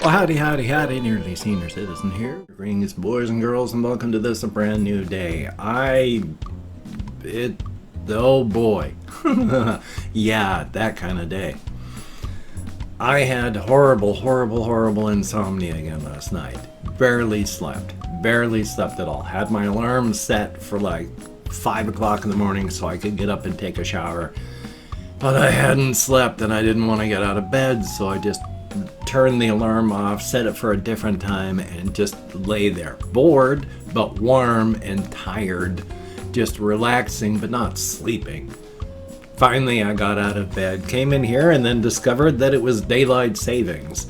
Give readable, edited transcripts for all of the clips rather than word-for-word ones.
Well, howdy, howdy, howdy, nearly senior citizen here. Greetings, boys and girls, and welcome to this, a brand new day. Oh boy. Yeah, that kind of day. I had horrible insomnia again last night. Barely slept at all. Had my alarm set for like 5 o'clock in the morning so I could get up and take a shower. But I hadn't slept and I didn't want to get out of bed, so I just turned the alarm off, set it for a different time, and just lay there. Bored, but warm and tired. Just relaxing, but not sleeping. Finally, I got out of bed, came in here, and then discovered that it was daylight savings.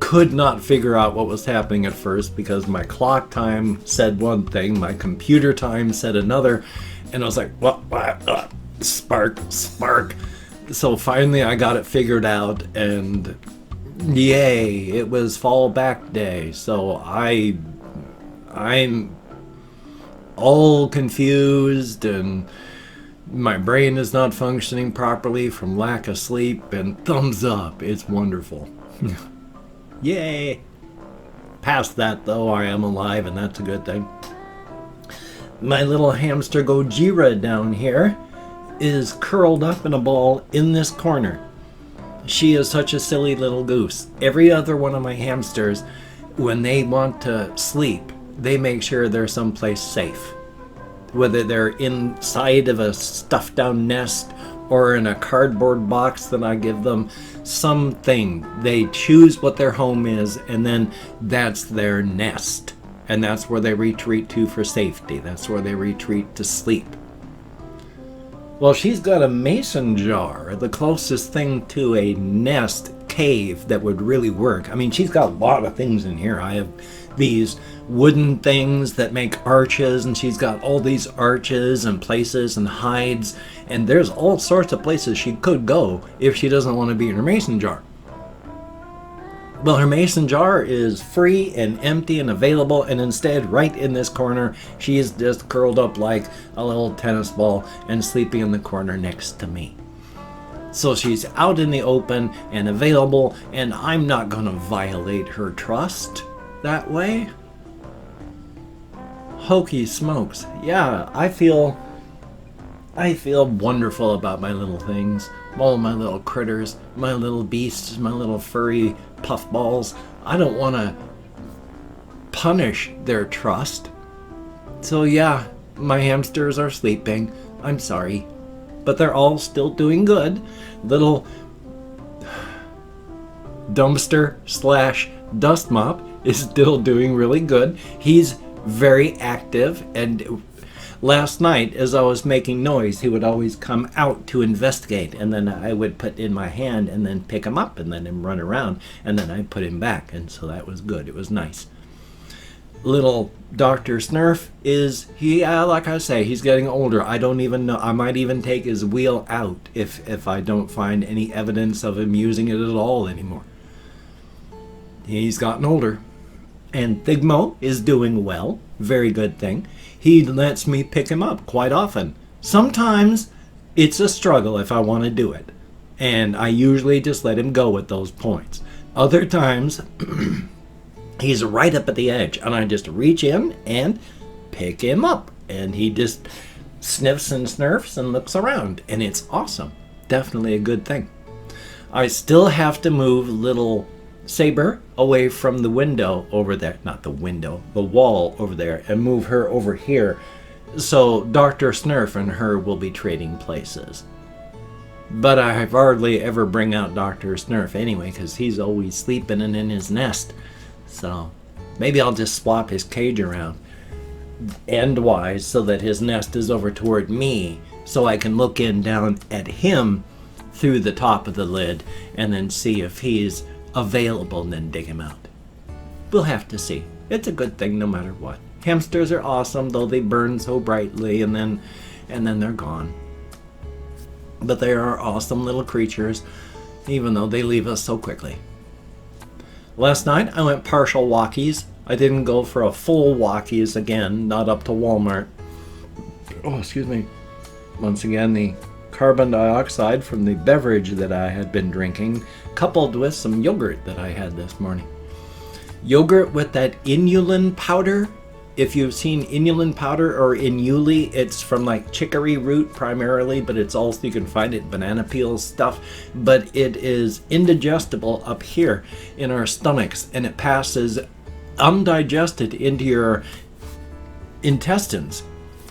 Could not figure out what was happening at first because my clock time said one thing, my computer time said another, and I was like, what? Spark. So finally I got it figured out, and yay, it was fall back day. So I'm all confused and my brain is not functioning properly from lack of sleep, and thumbs up, it's wonderful. Yay. Past that though, I am alive, and that's a good thing. My little hamster Gojira down here is curled up in a ball in this corner. She is such a silly little goose. Every other one of my hamsters, when they want to sleep, they make sure they're someplace safe. Whether they're inside of a stuffed down nest or in a cardboard box that I give them, something. They choose what their home is, and then that's their nest. And that's where they retreat to for safety. That's where they retreat to sleep. Well, she's got a mason jar, the closest thing to a nest cave that would really work. I mean, she's got a lot of things in here. I have these wooden things that make arches, and she's got all these arches and places and hides, and there's all sorts of places she could go if she doesn't want to be in her mason jar. Well, her mason jar is free and empty and available, and instead, right in this corner, she is just curled up like a little tennis ball and sleeping in the corner next to me. So she's out in the open and available, and I'm not going to violate her trust that way. Hokey smokes. Yeah, I feel wonderful about my little things. All my little critters, my little beasts, my little furry puffballs. I don't want to punish their trust. So yeah, my hamsters are sleeping. I'm sorry. But they're all still doing good. Little dumpster / dust mop is still doing really good. He's very active, and last night, as I was making noise, he would always come out to investigate, and then I would put in my hand and then pick him up and then him run around, and then I'd put him back, and so that was good. It was nice. Little Dr. Snurf like I say, he's getting older. I don't even know. I might even take his wheel out if I don't find any evidence of him using it at all anymore. He's gotten older. And Thigmo is doing well. Very good thing. He lets me pick him up quite often. Sometimes it's a struggle if I want to do it, and I usually just let him go at those points. Other times, he's right up at the edge, and I just reach in and pick him up, and he just sniffs and snurfs and looks around, and it's awesome. Definitely a good thing. I still have to move little Saber away from the window over there, not the window, the wall over there, and move her over here, so Dr. Snurf and her will be trading places. But I hardly ever bring out Dr. Snurf anyway, because he's always sleeping and in his nest. So maybe I'll just swap his cage around endwise so that his nest is over toward me, so I can look in down at him through the top of the lid and then see if he's available and then dig him out. We'll have to see. It's a good thing no matter what. Hamsters are awesome, though they burn so brightly and then they're gone. But they are awesome little creatures, even though they leave us so quickly. Last night I went partial walkies. I didn't go for a full walkies again, not up to Walmart. Oh, excuse me. Once again, the carbon dioxide from the beverage that I had been drinking, coupled with some yogurt that I had this morning. Yogurt with that inulin powder. If you've seen inulin powder or inuli, it's from like chicory root primarily, but it's also, you can find it in banana peel stuff, but it is indigestible up here in our stomachs, and it passes undigested into your intestines,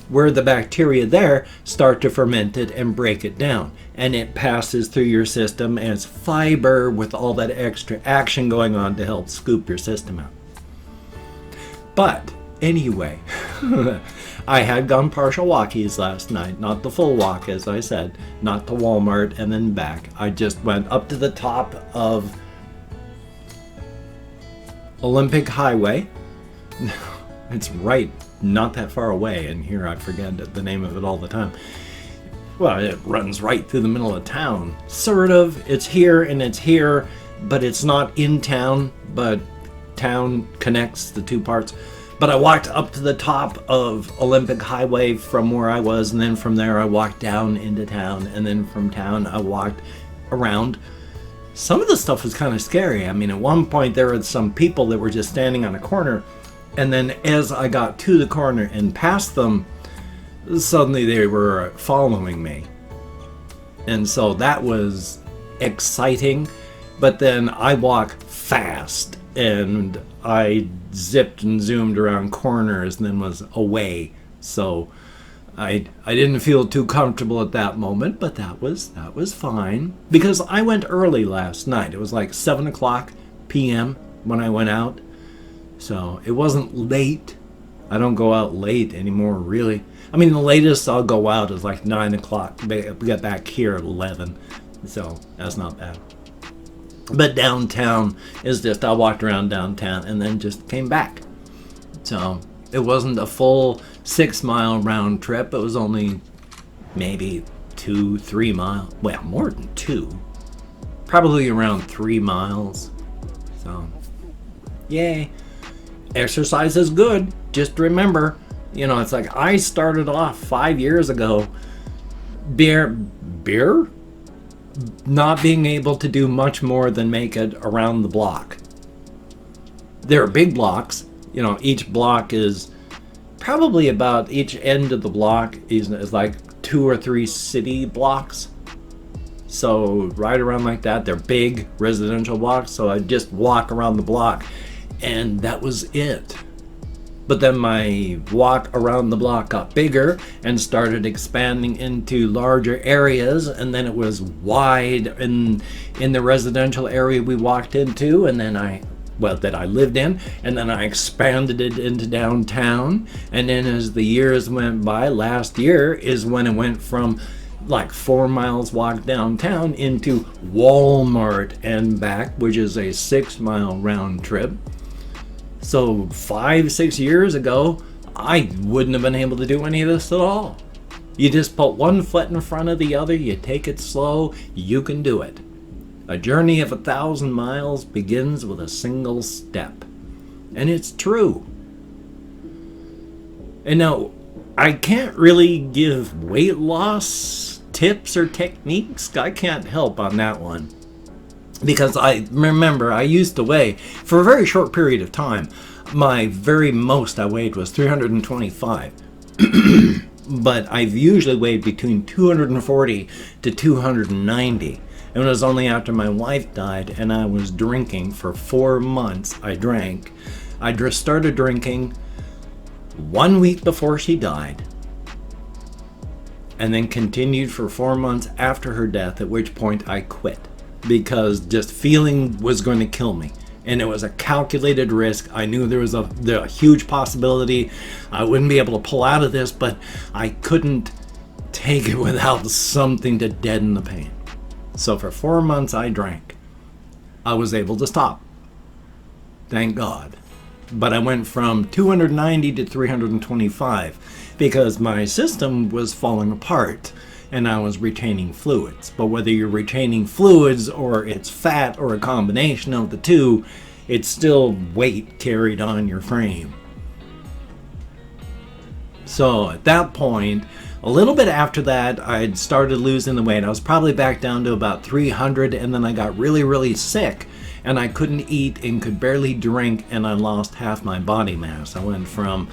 where the bacteria there start to ferment it and break it down, and it passes through your system as fiber with all that extra action going on to help scoop your system out. But anyway, I had gone partial walkies last night, not the full walk, as I said, not to Walmart and then back. I just went up to the top of Olympic Highway. It's right, not that far away, and here I forget the name of it all the time. Well, it runs right through the middle of town. Sort of. It's here and it's here, but it's not in town, but town connects the two parts. But I walked up to the top of Olympic Highway from where I was, and then from there I walked down into town, and then from town I walked around. Some of the stuff was kind of scary. I mean, at one point there were some people that were just standing on a corner, and then as I got to the corner and past them, suddenly they were following me. And so that was exciting, but then I walk fast, and I zipped and zoomed around corners and then was away. So I didn't feel too comfortable at that moment, but that was fine, because I went early last night. It was like 7:00 p.m. when I went out, so it wasn't late. I don't go out late anymore, really. I mean, the latest I'll go out is like 9:00. We get back here at 11, so that's not bad. But downtown is just, I walked around downtown and then just came back. So it wasn't a full 6-mile round trip. It was only maybe 2-3 miles. Well, more than 2. Probably around 3 miles. So, yay. Exercise is good. Just remember, it's like I started off 5 years ago, beer? Not being able to do much more than make it around the block. There are big blocks. Each block is probably about, each end of the block is like 2 or 3 city blocks. So right around like that, they're big residential blocks. So I just walk around the block, and that was it. But then my walk around the block got bigger and started expanding into larger areas, and then it was wide in the residential area we walked into, and then that I lived in, and then I expanded it into downtown. And then as the years went by, last year is when it went from like 4 miles walk downtown into Walmart and back, which is a 6-mile round trip. So 5-6 years ago, I wouldn't have been able to do any of this at all. You just put one foot in front of the other, you take it slow, you can do it. A journey of 1,000 miles begins with a single step. And it's true. And now, I can't really give weight loss tips or techniques. I can't help on that one. Because I remember I used to weigh, for a very short period of time, my very most I weighed was 325. But I've usually weighed between 240 to 290. And it was only after my wife died and I was drinking for 4 months. I drank. I just started drinking 1 week before she died, and then continued for 4 months after her death, at which point I quit. Because just feeling was going to kill me. And it was a calculated risk. I knew there was a huge possibility I wouldn't be able to pull out of this, but I couldn't take it without something to deaden the pain. So for 4 months I drank. I was able to stop. Thank God. But I went from 290 to 325 because my system was falling apart. And I was retaining fluids. But whether you're retaining fluids or it's fat or a combination of the two, it's still weight carried on your frame. So at that point, a little bit after that, I'd started losing the weight. I was probably back down to about 300, and then I got really, really sick. and I couldn't eat and could barely drink, and I lost half my body mass. I went from,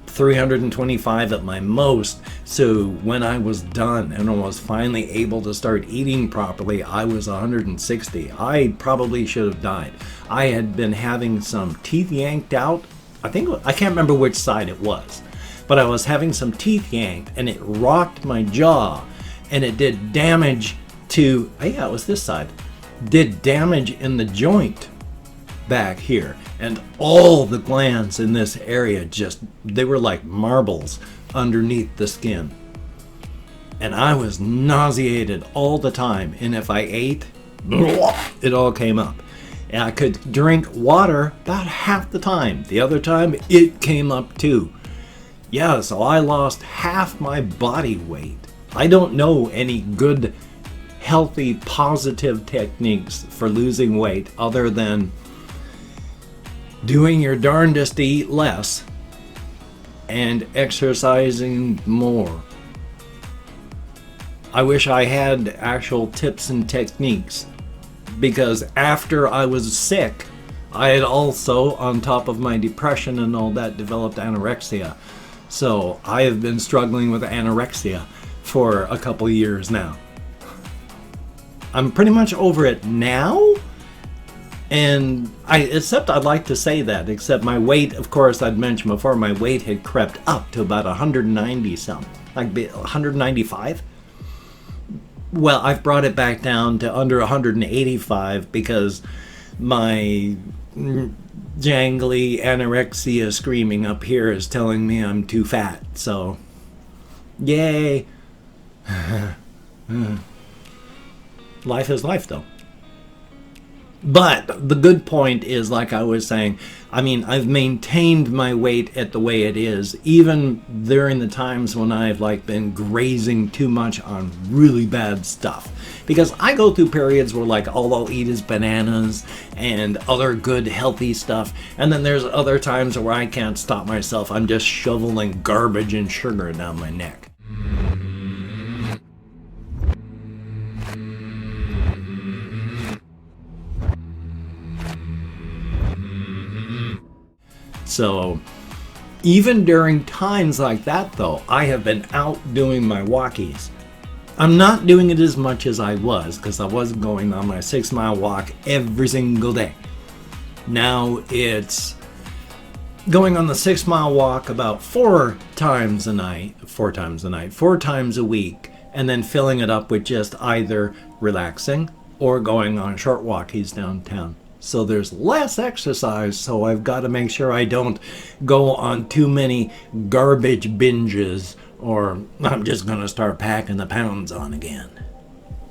325 at my most. So when I was done and I was finally able to start eating properly, I was 160. I probably should have died. I had been having some teeth yanked out. I can't remember which side it was, but I was having some teeth yanked and it rocked my jaw and it did damage to, it was this side, did damage in the joint back here. And all the glands in this area they were like marbles underneath the skin. And I was nauseated all the time. And if I ate, it all came up. And I could drink water about half the time. The other time, it came up too. Yeah, so I lost half my body weight. I don't know any good, healthy, positive techniques for losing weight other than doing your darndest to eat less and exercising more. I wish I had actual tips and techniques, because after I was sick, I had also, on top of my depression and all that, developed anorexia. So I have been struggling with anorexia for a couple years now. I'm pretty much over it now. And I'd like to say that, except my weight, of course, I'd mentioned before, my weight had crept up to about 190 something, like 195. Well, I've brought it back down to under 185 because my jangly anorexia screaming up here is telling me I'm too fat. So, yay. Life is life, though. But the good point is, like I was saying, I've maintained my weight at the way it is, even during the times when I've been grazing too much on really bad stuff. Because I go through periods where all I'll eat is bananas and other good healthy stuff. And then there's other times where I can't stop myself. I'm just shoveling garbage and sugar down my neck. So, even during times like that, though, I have been out doing my walkies. I'm not doing it as much as I was, because I was going on my 6-mile walk every single day. Now it's going on the 6-mile walk about 4 times a week, and then filling it up with just either relaxing or going on short walkies downtown. So there's less exercise, so I've got to make sure I don't go on too many garbage binges, or I'm just going to start packing the pounds on again.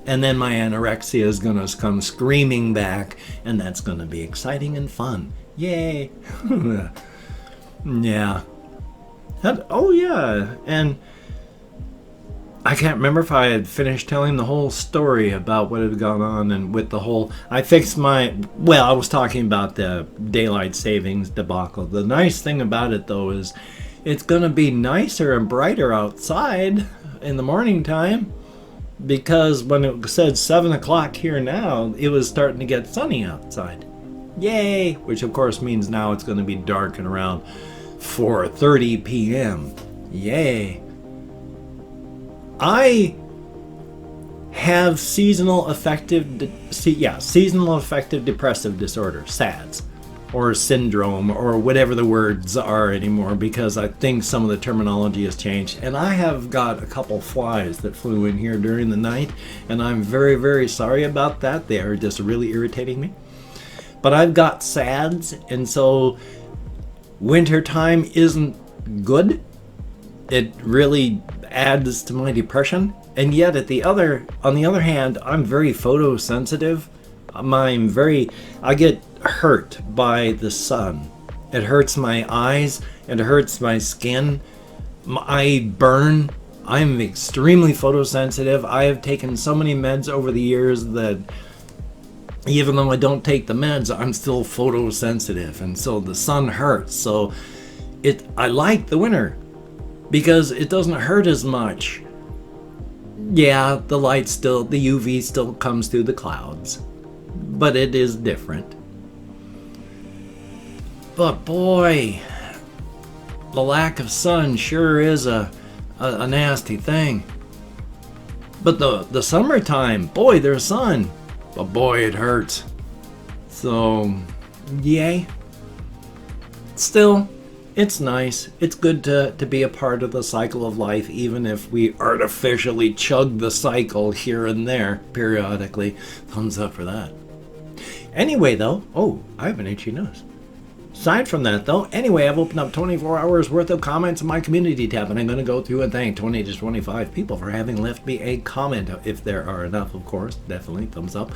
And then my anorexia is going to come screaming back, and that's going to be exciting and fun. Yay! Yeah. And I can't remember if I had finished telling the whole story about what had gone on and with the whole... I was talking about the daylight savings debacle. The nice thing about it, though, is it's going to be nicer and brighter outside in the morning time, because when it said 7 o'clock here now, it was starting to get sunny outside. Yay! Which, of course, means now it's going to be dark at around 4:30 p.m. Yay! I have seasonal affective depressive disorder, SADS, or syndrome, or whatever the words are anymore, because I think some of the terminology has changed. And I have got a couple flies that flew in here during the night, and I'm very, very sorry about that. They are just really irritating me. But I've got SADS, and so wintertime isn't good. It really adds to my depression. And yet on the other hand, I'm very photosensitive. I get hurt by the sun. It hurts my eyes, it hurts my skin. I burn. I'm extremely photosensitive. I have taken so many meds over the years that even though I don't take the meds, I'm still photosensitive, and so the sun hurts. So I like the winter because it doesn't hurt as much. Yeah, the UV still comes through the clouds. but it is different. But boy, the lack of sun sure is a nasty thing. But the summertime, boy, there's sun, but boy, it hurts. So, yay. Still, it's nice. It's good to be a part of the cycle of life, even if we artificially chug the cycle here and there periodically. Thumbs up for that. Anyway, though, oh, I have an itchy nose. Aside from that, though, anyway, I've opened up 24 hours worth of comments in my community tab, and I'm going to go through and thank 20 to 25 people for having left me a comment. If there are enough, of course, definitely thumbs up.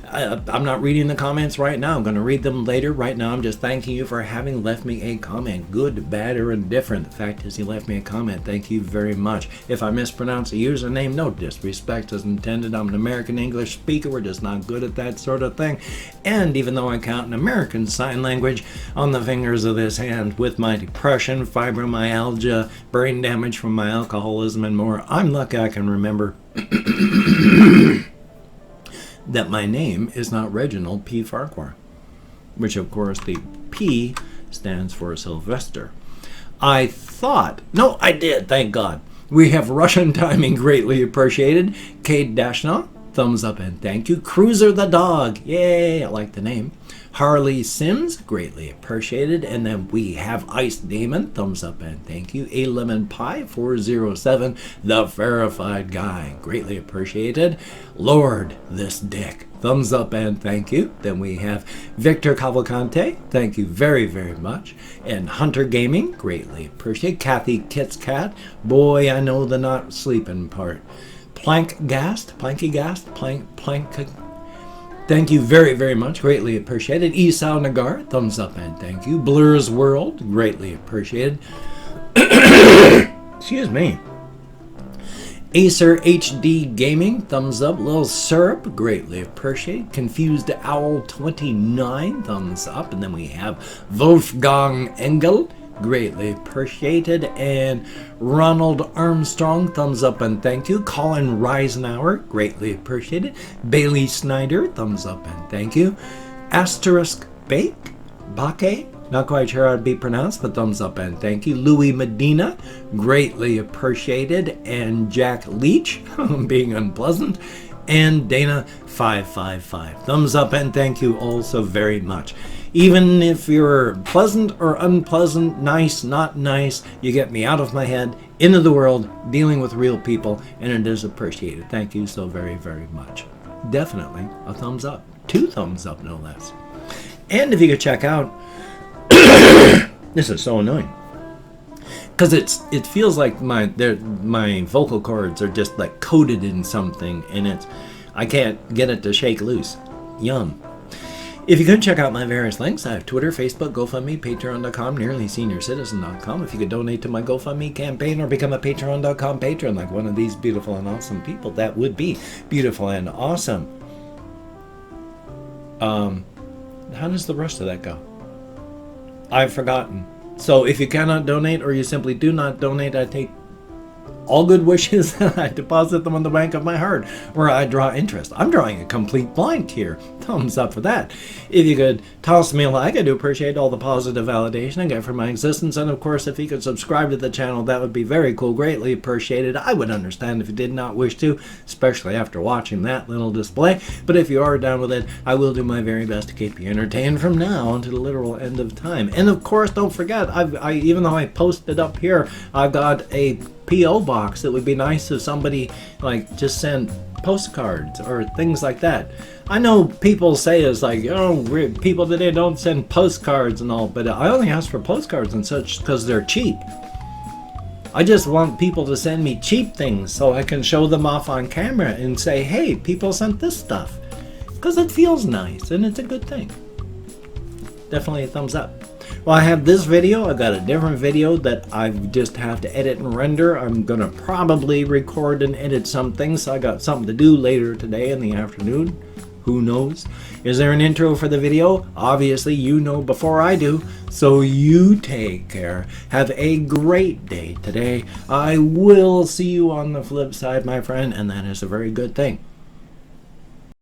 I'm not reading the comments right now. I'm going to read them later. Right now, I'm just thanking you for having left me a comment. Good, bad, or indifferent. The fact is, you left me a comment. Thank you very much. If I mispronounce a username, no disrespect is intended. I'm an American English speaker. We're just not good at that sort of thing. And even though I count an American Sign Language on the fingers of this hand with my depression, fibromyalgia, brain damage from my alcoholism, and more, I'm lucky I can remember that my name is not Reginald P. Farquhar, which of course the P stands for Sylvester. I thought, no, I did, thank God. We have Russian timing, greatly appreciated. Kate Dashna, thumbs up and thank you. Cruiser the dog, yay, I like the name. Harley Sims, greatly appreciated. And then we have Ice Demon, thumbs up and thank you. A Lemon Pie 407, the verified guy, greatly appreciated. Lord, this dick, thumbs up and thank you. Then we have Victor Cavalcante, thank you very, very much. And Hunter Gaming, greatly appreciated. Kathy Kit's Cat, boy, I know the not sleeping part. Planky Gast, thank you very, very much. Greatly appreciated. Esau Nagar, thumbs up and thank you. Blur's World, greatly appreciated. Excuse me. Acer HD Gaming, thumbs up. Lil Syrup, greatly appreciated. Confused Owl 29, thumbs up. And then we have Wolfgang Engel, greatly appreciated. And Ronald Armstrong, thumbs up and thank you. Colin Reisenauer, greatly appreciated. Bailey Snyder, thumbs up and thank you. Asterisk Bake, not quite sure how to be pronounced, but thumbs up and thank you. Louis Medina, greatly appreciated. And Jack Leach, being unpleasant. And Dana 555, thumbs up and thank you also very much. Even if you're pleasant or unpleasant, nice, not nice, you get me out of my head, into the world, dealing with real people, and it is appreciated. Thank you so very, very much. Definitely a thumbs up. 2 thumbs up, no less. And if you could check out, this is so annoying, because it feels like my vocal cords are just like coated in something, and I can't get it to shake loose. Yum. If you could check out my various links, I have Twitter, Facebook, GoFundMe, Patreon.com, NearlySeniorCitizen.com. If you could donate to my GoFundMe campaign or become a Patreon.com patron like one of these beautiful and awesome people, that would be beautiful and awesome. How does the rest of that go? I've forgotten. So if you cannot donate or you simply do not donate, I take all good wishes, I deposit them on the bank of my heart, where I draw interest. I'm drawing a complete blank here. Thumbs up for that. If you could toss me a like, I do appreciate all the positive validation I get for my existence. And of course, if you could subscribe to the channel, that would be very cool. Greatly appreciated. I would understand if you did not wish to, especially after watching that little display. But if you are down with it, I will do my very best to keep you entertained from now until the literal end of time. And of course, don't forget, even though I posted up here, I've got a P.O. box. It would be nice if somebody like just sent postcards or things like that. I know people say it's like, oh, people today don't send postcards and all, but I only ask for postcards and such because they're cheap. I just want people to send me cheap things so I can show them off on camera and say, hey, people sent this stuff, because it feels nice and it's a good thing. Definitely a thumbs up. Well, I have this video. I've got a different video that I just have to edit and render. I'm going to probably record and edit something, so I got something to do later today in the afternoon. Who knows? Is there an intro for the video? Obviously, you know before I do. So you take care. Have a great day today. I will see you on the flip side, my friend, and that is a very good thing.